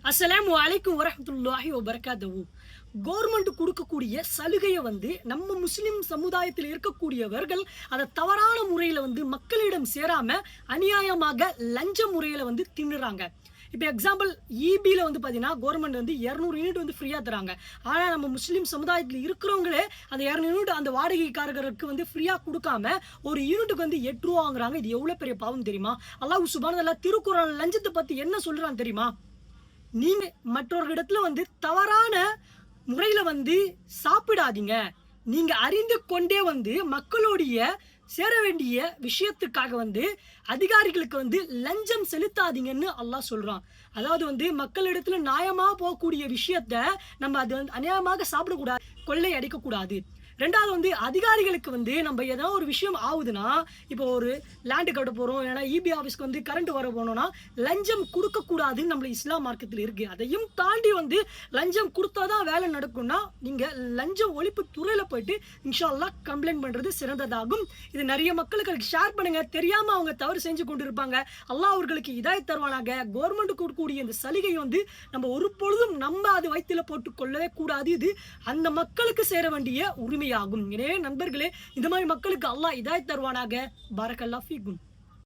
அஸ்ஸலாமு அலைக்கும் வரஹ்மத்துல்லாஹி வபரகாத்துஹு. கவர்மெண்ட் கொடுக்கக்கூடிய சலுகையை நம்ம முஸ்லிம் சமுதாயத்தில் இருக்கக்கூடியவர்கள் அதை தவறான முறையில் மக்களிடம் சேராம அநியாயமாக லஞ்ச முறையில் தின்னுறாங்க. இப்போ எக்ஸாம்பிள் இபியில் பார்த்தீங்கன்னா கவர்மெண்ட் 200 யூனிட் ஃப்ரீயாக தராங்க. ஆனால் நம்ம முஸ்லீம் சமுதாயத்தில் இருக்கிறவங்களே அந்த 200 யூனிட் அந்த வாடகைக்காரர்களுக்கு ஃப்ரீயாக கொடுக்காம ஒரு யூனிட்டுக்கு 8 ரூபா வாங்குறாங்க. இது எவ்வளோ பெரிய பாவம் தெரியுமா? அல்லாஹ் சுப்ஹானஹு வ தஆலா திருக்குர்ஆன் லஞ்சத்தை பற்றி என்ன சொல்கிறான் தெரியுமா? நீங்க மற்றவர்களிடத்துல தவறான முறையில சாப்பிடாதீங்க. நீங்க அறிந்து கொண்டே மக்களுடைய சேர வேண்டிய விஷயத்துக்காக அதிகாரிகளுக்கு லஞ்சம் செலுத்தாதீங்கன்னு அல்லாஹ் சொல்றான். அதாவது மக்களிடத்துல நியாயமா போகக்கூடிய விஷயத்த நம்ம அது அநியாயமாக சாப்பிடக்கூடாது, கொள்ளை அடிக்கக்கூடாது. ரெண்டாவது அதிகாரிகளுக்கு நம்ம ஏதாவது ஒரு விஷயம் ஆகுதுன்னா, இப்போ ஒரு லேண்டு கட்ட போகிறோம், ஏன்னா இபி ஆஃபீஸ்க்கு கரண்ட் வர போனோம்னா லஞ்சம் கொடுக்கக்கூடாதுன்னு நம்மள இஸ்லாம் மார்க்கத்தில் இருக்குது. அதையும் தாண்டி லஞ்சம் கொடுத்தா தான் வேலை நடக்கும்னா நீங்கள் லஞ்சம் ஒழிப்பு துறையில் போயிட்டு இன்ஷா அல்லாஹ் கம்ப்ளைண்ட் பண்ணுறது சிறந்ததாகும். இது நிறைய மக்களுக்கு ஷேர் பண்ணுங்கள். தெரியாமல் அவங்க தவறு செஞ்சு கொண்டு இருப்பாங்க. அல்லாஹ் அவர்களுக்கு இதாயத் தருவானாக. கவர்மெண்ட் கொடுக்கக்கூடிய இந்த சலுகை நம்ம ஒரு பொழுதும் நம்ம அது வயிற்றில் போட்டு கொள்ளவே கூடாது. இது அந்த மக்களுக்கு சேர வேண்டிய உரிமை ஆகும். எனவே நண்பர்களே, இந்த மாதிரி மக்களுக்கு அல்லாஹ் இதாயத் தருவானாக. பாரக்கல்லாஹ் ஃபீக்கும்.